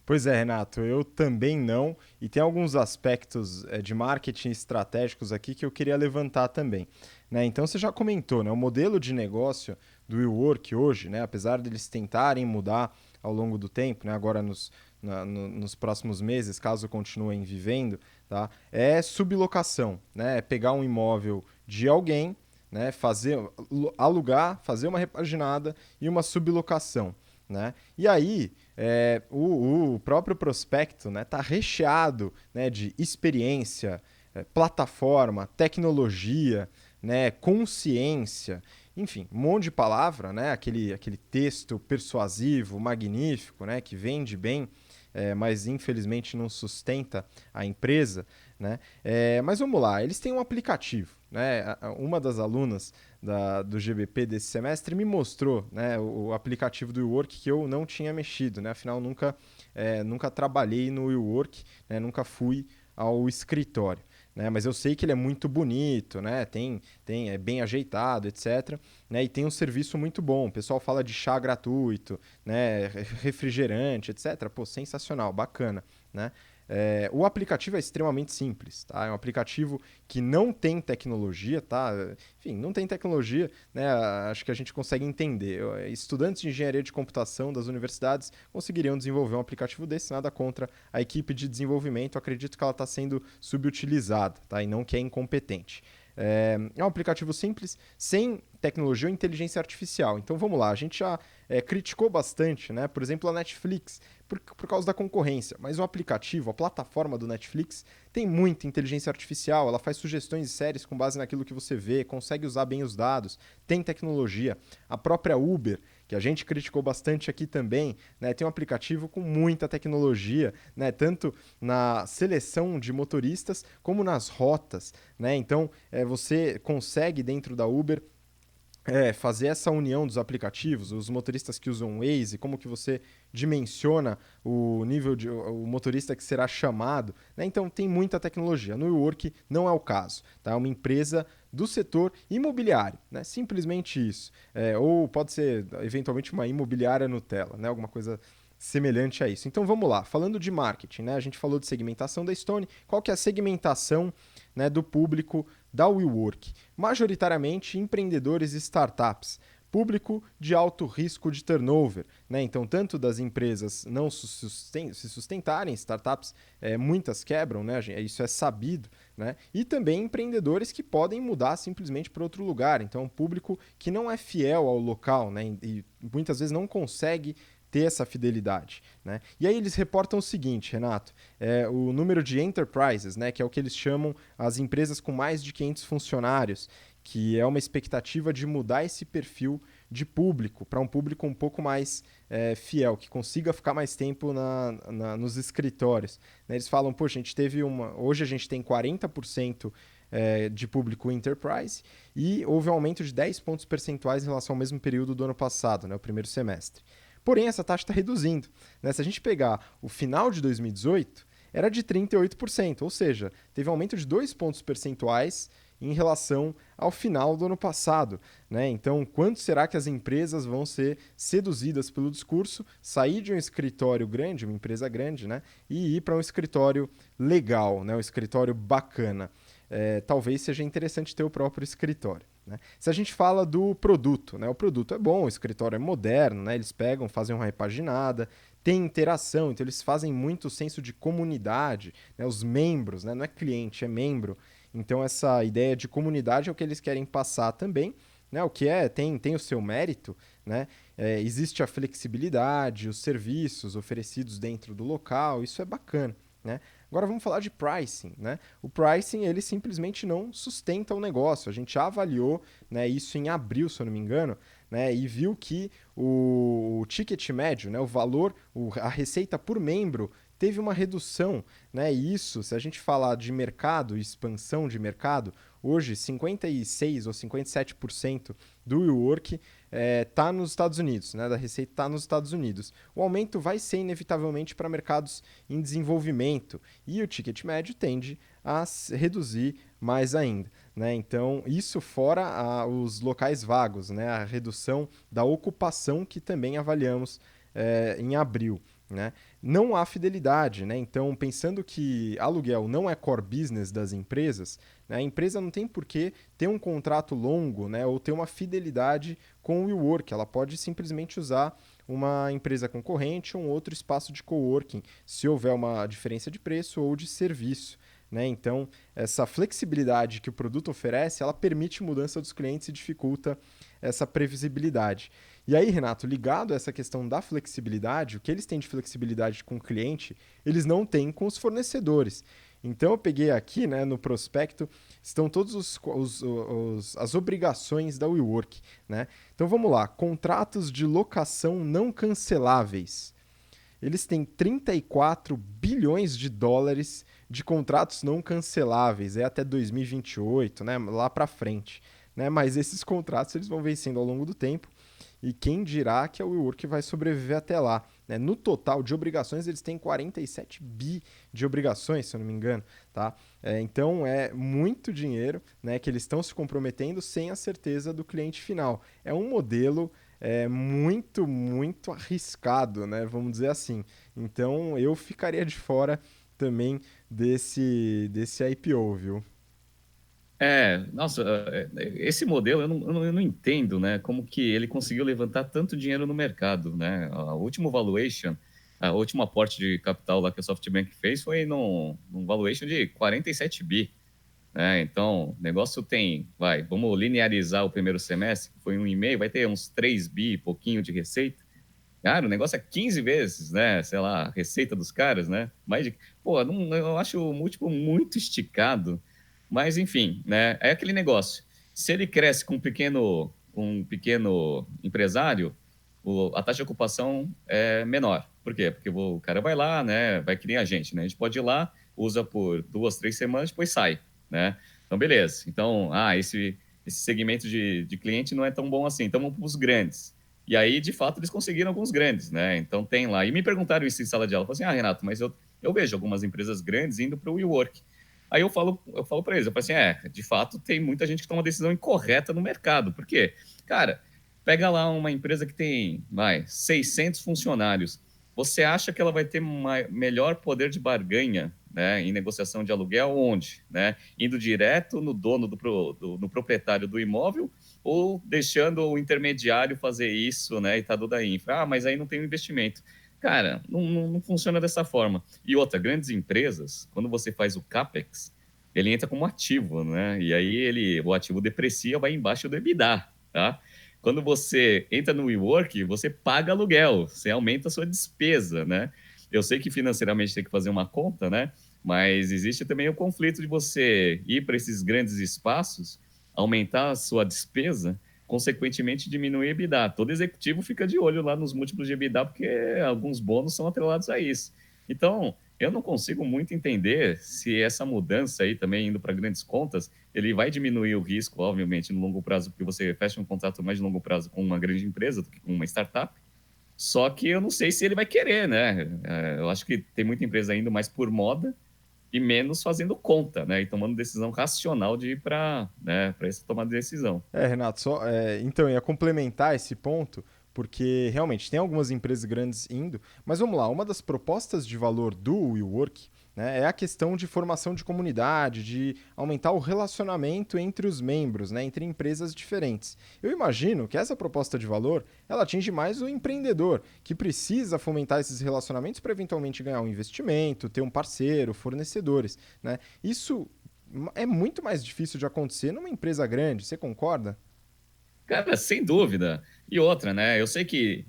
Pois é, Renato, eu também não. E tem alguns aspectos de marketing estratégicos aqui que eu queria levantar também. Né? Então você já comentou, né? O modelo de negócio do WeWork hoje, né? Apesar deles tentarem mudar ao longo do tempo, né? Agora nos próximos meses, caso continuem vivendo, tá? É sublocação, né? É pegar um imóvel de alguém, né? Alugar, fazer uma repaginada e uma sublocação. Né? E aí, o próprio prospecto está, né, recheado, né, de experiência, plataforma, tecnologia, né, consciência, enfim, um monte de palavra, né, aquele texto persuasivo, magnífico, né, que vende bem, mas infelizmente não sustenta a empresa. Né? Mas vamos lá, eles têm um aplicativo. Né? Uma das alunas do GBP desse semestre me mostrou, né, o aplicativo do WeWork que eu não tinha mexido. Né? Afinal, nunca trabalhei no WeWork, né? Nunca fui ao escritório. Né? Mas eu sei que ele é muito bonito, né? É bem ajeitado, etc. Né? E tem um serviço muito bom. O pessoal fala de chá gratuito, né? Refrigerante, etc. Pô, sensacional, bacana. Né? O aplicativo é extremamente simples, tá? É um aplicativo que não tem tecnologia, tá? Enfim, não tem tecnologia, né? Acho que a gente consegue entender. Estudantes de engenharia de computação das universidades conseguiriam desenvolver um aplicativo desse, nada contra a equipe de desenvolvimento. Acredito que ela está sendo subutilizada, tá? E não que é incompetente. É um aplicativo simples, sem tecnologia ou inteligência artificial. Então vamos lá, a gente já criticou bastante, né? Por exemplo, a Netflix, por causa da concorrência. Mas o aplicativo, a plataforma do Netflix, tem muita inteligência artificial, ela faz sugestões de séries com base naquilo que você vê, consegue usar bem os dados, tem tecnologia. A própria Uber, que a gente criticou bastante aqui também, né, tem um aplicativo com muita tecnologia, né, tanto na seleção de motoristas como nas rotas. Né? Então, você consegue dentro da Uber fazer essa união dos aplicativos, os motoristas que usam Waze, como que você dimensiona o nível de o motorista que será chamado, né? Então tem muita tecnologia. No WeWork não é o caso, tá? É uma empresa do setor imobiliário, né? Simplesmente isso. Ou pode ser eventualmente uma imobiliária Nutella, né? Alguma coisa semelhante a isso. Então vamos lá, falando de marketing, né? A gente falou de segmentação da Stone. Qual que é a segmentação, né, do público da WeWork? Majoritariamente empreendedores e startups, público de alto risco de turnover, né? Então, tanto das empresas não se sustentarem, startups, muitas quebram, né? Isso é sabido, né? E também empreendedores que podem mudar simplesmente para outro lugar. Então, um público que não é fiel ao local, né? E muitas vezes não consegue ter essa fidelidade, né? E aí eles reportam o seguinte, Renato, o número de enterprises, né, que é o que eles chamam as empresas com mais de 500 funcionários, que é uma expectativa de mudar esse perfil de público para um público um pouco mais fiel, que consiga ficar mais tempo nos escritórios, né? Eles falam, poxa, hoje a gente tem 40% de público enterprise e houve um aumento de 10 pontos percentuais em relação ao mesmo período do ano passado, né, o primeiro semestre. Porém, essa taxa está reduzindo, né? Se a gente pegar o final de 2018, era de 38%, ou seja, teve um aumento de 2 pontos percentuais em relação ao final do ano passado, né? Então, quanto será que as empresas vão ser seduzidas pelo discurso, sair de um escritório grande, uma empresa grande, né, e ir para um escritório legal, né, um escritório bacana? Talvez seja interessante ter o próprio escritório, né? Se a gente fala do produto, né, o produto é bom, o escritório é moderno, né, eles pegam, fazem uma repaginada, tem interação, então eles fazem muito senso de comunidade, né, os membros, né, não é cliente, é membro. Então essa ideia de comunidade é o que eles querem passar também, né, o que tem o seu mérito, né? Existe a flexibilidade, os serviços oferecidos dentro do local, isso é bacana, né? Agora vamos falar de pricing, né? O pricing ele simplesmente não sustenta o negócio. A gente já avaliou, né, isso em abril, se eu não me engano, né, e viu que o ticket médio, né, o valor, a receita por membro teve uma redução, né? E isso, se a gente falar de mercado, expansão de mercado, hoje 56 ou 57% do WeWork está nos Estados Unidos, né? Da receita está nos Estados Unidos. O aumento vai ser inevitavelmente para mercados em desenvolvimento e o ticket médio tende a reduzir mais ainda, né? Então, isso fora os locais vagos, né? A redução da ocupação que também avaliamos em abril, né? Não há fidelidade, né? Então, pensando que aluguel não é core business das empresas, né? A empresa não tem por que ter um contrato longo, né? Ou ter uma fidelidade com o WeWork. Ela pode simplesmente usar uma empresa concorrente ou um outro espaço de coworking, se houver uma diferença de preço ou de serviço, né? Então, essa flexibilidade que o produto oferece, ela permite mudança dos clientes e dificulta essa previsibilidade. E aí, Renato, ligado a essa questão da flexibilidade, o que eles têm de flexibilidade com o cliente, eles não têm com os fornecedores. Então, eu peguei aqui, né, no prospecto, estão todas as obrigações da WeWork, né? Então, vamos lá. Contratos de locação não canceláveis. Eles têm 34 bilhões de dólares de contratos não canceláveis, até 2028, né, lá para frente, né? Mas esses contratos eles vão vencendo ao longo do tempo e quem dirá que a WeWork vai sobreviver até lá, né? No total de obrigações eles têm 47 bi de obrigações, se eu não me engano, tá? Então é muito dinheiro, né, que eles estão se comprometendo sem a certeza do cliente final. É um modelo muito, muito arriscado, né? Vamos dizer assim. Então eu ficaria de fora também desse IPO, viu? Nossa, esse modelo eu não entendo, né? Como que ele conseguiu levantar tanto dinheiro no mercado, né? A última valuation, a última aporte de capital lá que a SoftBank fez foi num valuation de 47 bi, né? Então, o negócio vamos linearizar o primeiro semestre, que foi 1,5, vai ter uns 3 bi, pouquinho de receita. Cara, o negócio é 15 vezes, né? Sei lá, a receita dos caras, né? Pô, não, eu acho o múltiplo muito esticado, mas enfim, né? É aquele negócio. Se ele cresce com um pequeno empresário, a taxa de ocupação é menor. Por quê? Porque o cara vai lá, né? Vai que nem a gente, né? A gente pode ir lá, usa por 2, 3 semanas, depois sai, né? Então, beleza. Então, esse segmento de cliente não é tão bom assim, então vamos para os grandes. E aí, de fato, eles conseguiram alguns grandes, né? Então tem lá. E me perguntaram isso em sala de aula. Falaram assim, Renato, mas eu vejo algumas empresas grandes indo para o WeWork. Aí eu falo para eles, eu falo assim, de fato, tem muita gente que toma decisão incorreta no mercado. Por quê? Cara, pega lá uma empresa que tem, 600 funcionários. Você acha que ela vai ter melhor poder de barganha, né, em negociação de aluguel onde? Né? Indo direto no dono, no proprietário do imóvel ou deixando o intermediário fazer isso, né, e tá tudo aí. Mas aí não tem um investimento. Cara, não funciona dessa forma. E outra, grandes empresas, quando você faz o CAPEX, ele entra como ativo, né? E aí o ativo deprecia, vai embaixo do EBITDA, tá? Quando você entra no WeWork, você paga aluguel, você aumenta a sua despesa, né? Eu sei que financeiramente tem que fazer uma conta, né? Mas existe também o conflito de você ir para esses grandes espaços, aumentar a sua despesa, consequentemente diminuir a EBITDA. Todo executivo fica de olho lá nos múltiplos de EBITDA, porque alguns bônus são atrelados a isso. Então, eu não consigo muito entender se essa mudança aí também indo para grandes contas, ele vai diminuir o risco, obviamente, no longo prazo, porque você fecha um contrato mais de longo prazo com uma grande empresa do que com uma startup. Só que eu não sei se ele vai querer, né? Eu acho que tem muita empresa indo mais por moda e menos fazendo conta, né? E tomando decisão racional de ir para, né, para essa tomada de decisão. Renato, então, ia complementar esse ponto, porque realmente tem algumas empresas grandes indo, mas vamos lá, uma das propostas de valor do WeWork, né, é a questão de formação de comunidade, de aumentar o relacionamento entre os membros, né, entre empresas diferentes. Eu imagino que essa proposta de valor, ela atinge mais o empreendedor, que precisa fomentar esses relacionamentos para eventualmente ganhar um investimento, ter um parceiro, fornecedores, né? Isso é muito mais difícil de acontecer numa empresa grande, você concorda? Cara, sem dúvida. E outra, né? Eu sei que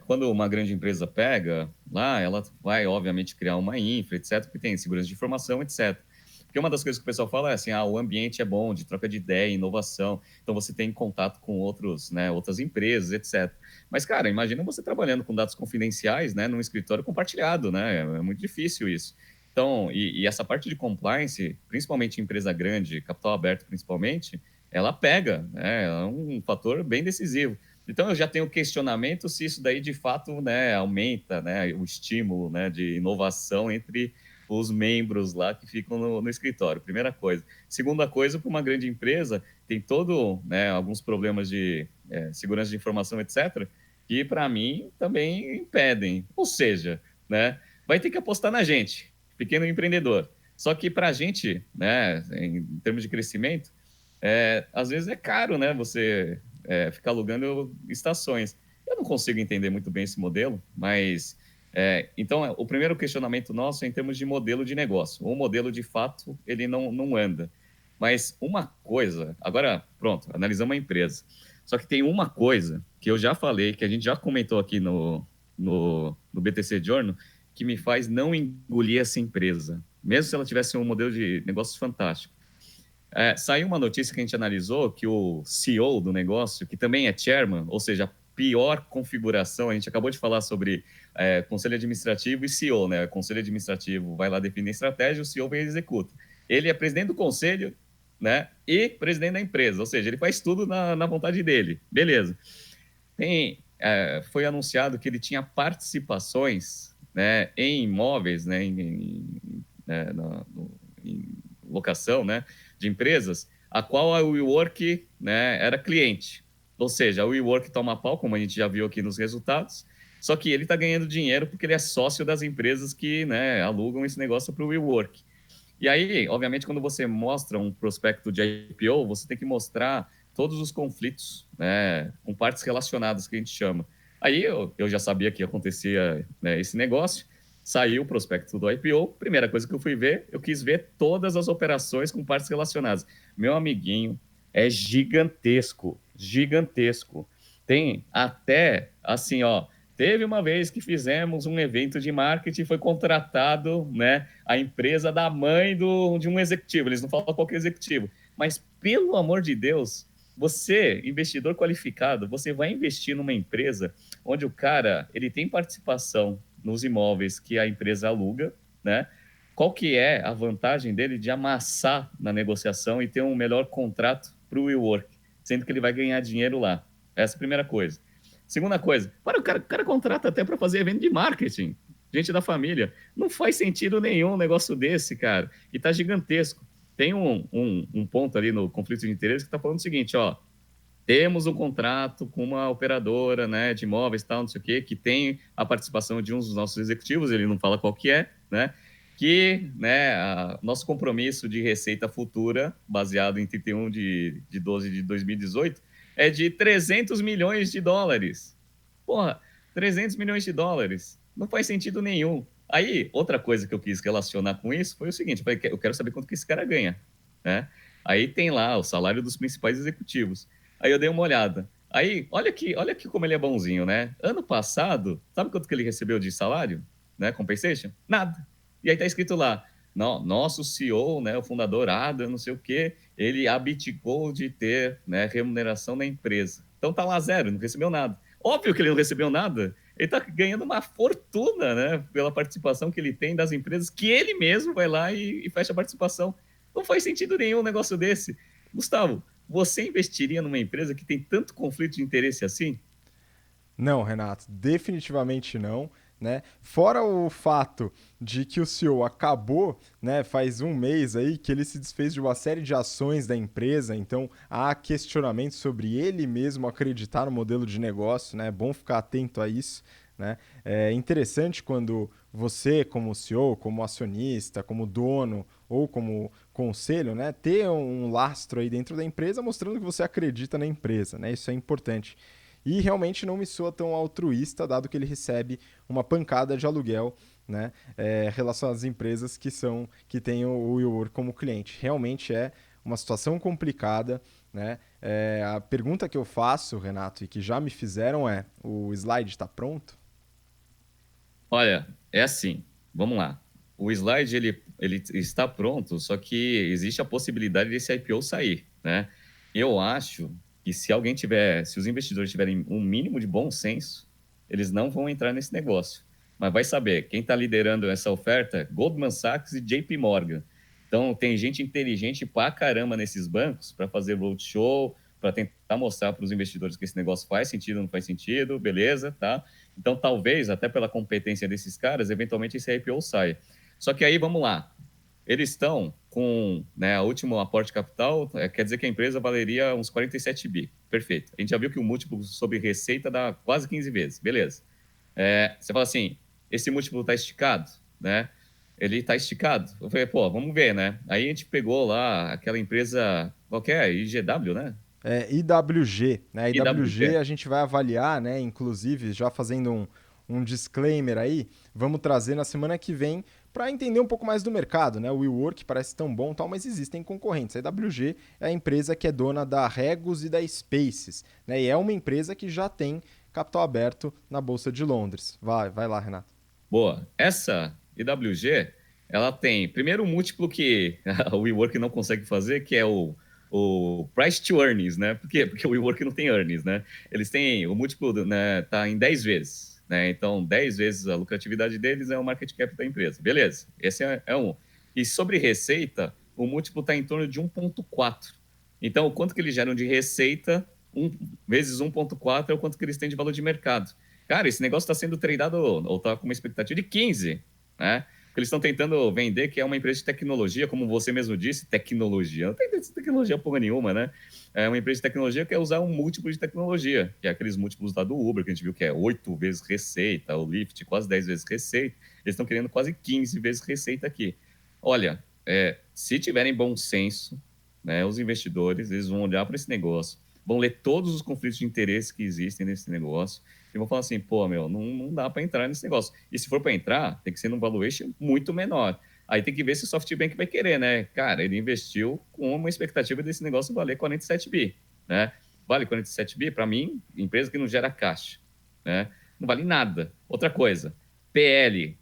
quando uma grande empresa pega lá, ela vai, obviamente, criar uma infra, etc., porque tem segurança de informação, etc. Porque uma das coisas que o pessoal fala é assim, o ambiente é bom, de troca de ideia, inovação, então você tem contato com outros, né, outras empresas, etc. Mas, cara, imagina você trabalhando com dados confidenciais, né, num escritório compartilhado, né? É muito difícil isso. Então, e essa parte de compliance, principalmente em empresa grande, capital aberto principalmente, ela pega, né? É um fator bem decisivo. Então, eu já tenho questionamento se isso daí, de fato, né, aumenta, né, o estímulo, né, de inovação entre os membros lá que ficam no escritório. Primeira coisa. Segunda coisa, para uma grande empresa, tem todo, né, alguns problemas de segurança de informação, etc., que, para mim, também impedem. Ou seja, né, vai ter que apostar na gente, pequeno empreendedor. Só que para a gente, né, em termos de crescimento, às vezes é caro, né? Você ficar alugando estações. Eu não consigo entender muito bem esse modelo, mas então o primeiro questionamento nosso é em termos de modelo de negócio. O modelo de fato ele não anda. Mas uma coisa, agora pronto, analisamos a empresa. Só que tem uma coisa que eu já falei, que a gente já comentou aqui no BTC Journal, que me faz não engolir essa empresa, mesmo se ela tivesse um modelo de negócios fantástico. Saiu uma notícia que a gente analisou que o CEO do negócio, que também é chairman, ou seja, a pior configuração, a gente acabou de falar sobre conselho administrativo e CEO, né? O conselho administrativo vai lá definir estratégia, o CEO vem e executa. Ele é presidente do conselho, né? E presidente da empresa, ou seja, ele faz tudo na vontade dele. Beleza. Foi anunciado que ele tinha participações, né, em imóveis, né, em locação, né, de empresas, a qual a WeWork, né, era cliente. Ou seja, a WeWork toma pau, como a gente já viu aqui nos resultados, só que ele está ganhando dinheiro porque ele é sócio das empresas que, né, alugam esse negócio para o WeWork. E aí, obviamente, quando você mostra um prospecto de IPO, você tem que mostrar todos os conflitos, né, com partes relacionadas, que a gente chama. Aí eu já sabia que acontecia, né, esse negócio, saiu o prospecto do IPO, primeira coisa que eu fui ver, eu quis ver todas as operações com partes relacionadas. Meu amiguinho, é gigantesco, gigantesco. Tem até, assim, ó, teve uma vez que fizemos um evento de marketing, foi contratado, né, a empresa da mãe de um executivo, eles não falam qual que é executivo, mas pelo amor de Deus, você, investidor qualificado, você vai investir numa empresa onde o cara, ele tem participação nos imóveis que a empresa aluga, né? Qual que é a vantagem dele de amassar na negociação e ter um melhor contrato para o WeWork? sendo que ele vai ganhar dinheiro lá. Essa é a primeira coisa. Segunda coisa, o cara contrata até para fazer evento de marketing, gente da família. Não faz sentido nenhum um negócio desse, cara. E tá gigantesco. Tem um ponto ali no conflito de interesse que tá falando o seguinte, ó, temos um contrato com uma operadora, né, de imóveis e tal, não sei o quê, que tem a participação de um dos nossos executivos, ele não fala qual que é, né, que, né, nosso compromisso de receita futura, baseado em 31 de 12 de 2018, é de 300 milhões de dólares. Porra, 300 milhões de dólares. Não faz sentido nenhum. Aí, outra coisa que eu quis relacionar com isso foi o seguinte, eu quero saber quanto que esse cara ganha, né? Aí tem lá o salário dos principais executivos. Aí eu dei uma olhada. Aí, olha aqui como ele é bonzinho, né? Ano passado, sabe quanto que ele recebeu de salário, né? Compensation? Nada. E aí tá escrito lá, nosso CEO, né, o fundador Adam, não sei o quê, ele abdicou de ter, né, remuneração na empresa. Então tá lá zero, não recebeu nada. Óbvio que ele não recebeu nada. Ele tá ganhando uma fortuna, né, pela participação que ele tem das empresas, que ele mesmo vai lá e fecha a participação. Não faz sentido nenhum um negócio desse. Gustavo, você investiria numa empresa que tem tanto conflito de interesse assim? Não, Renato, definitivamente não. Né? Fora o fato de que o CEO acabou, né, faz um mês aí que ele se desfez de uma série de ações da empresa, então há questionamentos sobre ele mesmo acreditar no modelo de negócio, né? É bom ficar atento a isso. Né? É interessante quando você, como CEO, como acionista, como dono ou como conselho, né, ter um lastro aí dentro da empresa mostrando que você acredita na empresa. Né? Isso é importante. E realmente não me soa tão altruísta, dado que ele recebe uma pancada de aluguel, né, relacionado às empresas que têm o WeWork como cliente. Realmente é uma situação complicada. Né? A pergunta que eu faço, Renato, e que já me fizeram é: o slide está pronto? Olha, é assim, vamos lá. O slide ele está pronto, só que existe a possibilidade desse IPO sair, né? Eu acho que se os investidores tiverem um mínimo de bom senso, eles não vão entrar nesse negócio. Mas vai saber, quem está liderando essa oferta? Goldman Sachs e JP Morgan. Então, tem gente inteligente pra caramba nesses bancos para fazer roadshow, para tentar mostrar para os investidores que esse negócio faz sentido, não faz sentido, beleza, tá? Então, talvez, até pela competência desses caras, eventualmente esse IPO saia. Só que aí, vamos lá. Eles estão com, né, a última aporte capital, quer dizer que a empresa valeria uns 47 bi. Perfeito. A gente já viu que o múltiplo sobre receita dá quase 15 vezes. Beleza. Você fala assim, esse múltiplo está esticado, né? Ele está esticado. Eu falei, pô, vamos ver, né? Aí a gente pegou lá aquela empresa, qual que é? IGW, né? IWG. Né? A IWG IWG. a gente vai avaliar, né? Inclusive, já fazendo um disclaimer aí, vamos trazer na semana que vem para entender um pouco mais do mercado. Né? O WeWork parece tão bom, tal, mas existem concorrentes. A IWG é a empresa que é dona da Regus e da Spaces. Né? E é uma empresa que já tem capital aberto na Bolsa de Londres. Vai lá, Renato. Boa. Essa IWG, ela tem, primeiro, um múltiplo que o WeWork não consegue fazer, que é o price to earnings, né? Por quê? Porque o WeWork não tem earnings, né? Eles têm, o múltiplo, né, tá em 10 vezes, né? Então, 10 vezes a lucratividade deles é o market cap da empresa. Beleza, esse é um. E sobre receita, o múltiplo está em torno de 1,4. Então, o quanto que eles geram de receita, 1 vezes 1,4 é o quanto que eles têm de valor de mercado. Cara, esse negócio está sendo tradado ou está com uma expectativa de 15, né? Porque eles estão tentando vender que é uma empresa de tecnologia, como você mesmo disse, tecnologia. Não tem tecnologia porra nenhuma, né? É uma empresa de tecnologia que quer usar um múltiplo de tecnologia, que é aqueles múltiplos lá do Uber, que a gente viu que é 8 vezes receita, o Lyft quase 10 vezes receita. Eles estão querendo quase 15 vezes receita aqui. Olha, se tiverem bom senso, né, os investidores, eles vão olhar para esse negócio, vão ler todos os conflitos de interesse que existem nesse negócio, e vão falar assim, pô, meu, não dá para entrar nesse negócio. E se for para entrar, tem que ser num valuation muito menor. Aí tem que ver se o SoftBank vai querer, né? Cara, ele investiu com uma expectativa desse negócio valer 47 bi, né? Vale 47 bi? Para mim, empresa que não gera caixa, né? Não vale nada. Outra coisa, PL,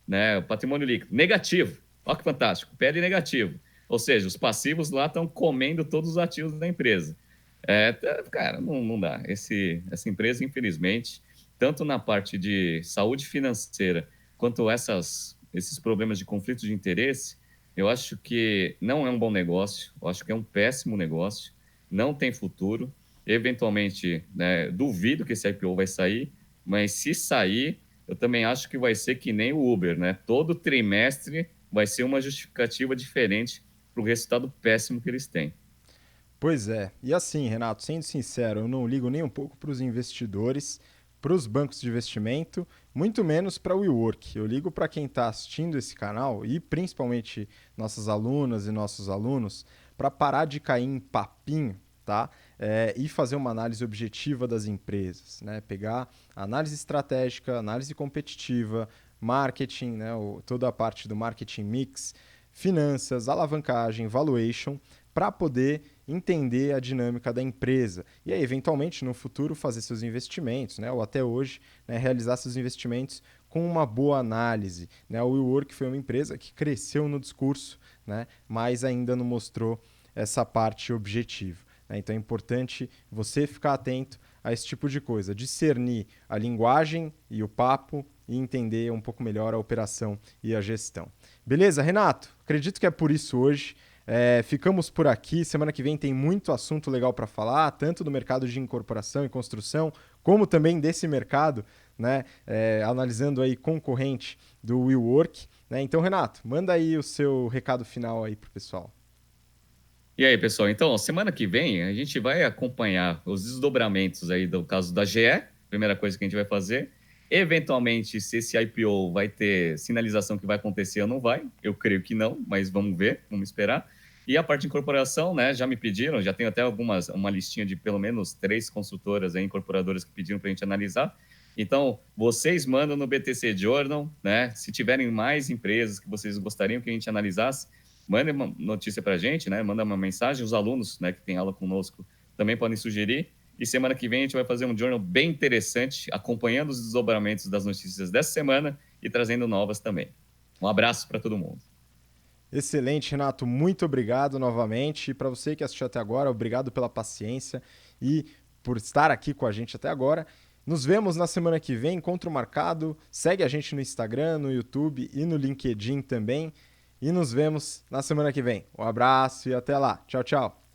né? O patrimônio líquido, negativo. Olha que fantástico, PL negativo. Ou seja, os passivos lá estão comendo todos os ativos da empresa. Cara, não dá. Essa empresa, infelizmente, tanto na parte de saúde financeira quanto esses problemas de conflito de interesse, eu acho que não é um bom negócio, eu acho que é um péssimo negócio. não tem futuro. Eventualmente, né, duvido que esse IPO vai sair, mas se sair, eu também acho que vai ser que nem o Uber, né? Todo trimestre vai ser uma justificativa diferente para o resultado péssimo que eles têm. Pois é. E assim, Renato, sendo sincero, eu não ligo nem um pouco para os investidores, para os bancos de investimento, muito menos para o WeWork. Eu ligo para quem está assistindo esse canal e principalmente nossas alunas e nossos alunos para parar de cair em papinho, tá? E fazer uma análise objetiva das empresas, né? Pegar análise estratégica, análise competitiva, marketing, né? Toda a parte do marketing mix, finanças, alavancagem, valuation, para poder entender a dinâmica da empresa e aí, eventualmente, no futuro, fazer seus investimentos, né? Ou até hoje, né, realizar seus investimentos com uma boa análise. Né? O WeWork foi uma empresa que cresceu no discurso, né, mas ainda não mostrou essa parte objetiva. Né? Então é importante você ficar atento a esse tipo de coisa, discernir a linguagem e o papo e entender um pouco melhor a operação e a gestão. Beleza, Renato? Acredito que é por isso hoje. Ficamos por aqui. Semana que vem tem muito assunto legal para falar, tanto do mercado de incorporação e construção, como também desse mercado, né? Analisando aí concorrente do WeWork. Né? Então, Renato, manda aí o seu recado final aí pro pessoal. E aí, pessoal, então, semana que vem a gente vai acompanhar os desdobramentos aí do caso da GE, primeira coisa que a gente vai fazer. Eventualmente, se esse IPO vai ter sinalização que vai acontecer ou não vai, eu creio que não, mas vamos ver, vamos esperar. E a parte de incorporação, né, já me pediram, já tenho até uma listinha de pelo menos 3 consultoras aí, incorporadoras que pediram para a gente analisar. Então, vocês mandam no BTC Journal, né, se tiverem mais empresas que vocês gostariam que a gente analisasse, mandem uma notícia para a gente, né? Manda uma mensagem. Os alunos, né, que têm aula conosco também podem sugerir. E semana que vem a gente vai fazer um journal bem interessante, acompanhando os desdobramentos das notícias dessa semana e trazendo novas também. Um abraço para todo mundo. Excelente, Renato. Muito obrigado novamente. E para você que assistiu até agora, obrigado pela paciência e por estar aqui com a gente até agora. Nos vemos na semana que vem, encontro marcado. Segue a gente no Instagram, no YouTube e no LinkedIn também. E nos vemos na semana que vem. Um abraço e até lá. Tchau, tchau.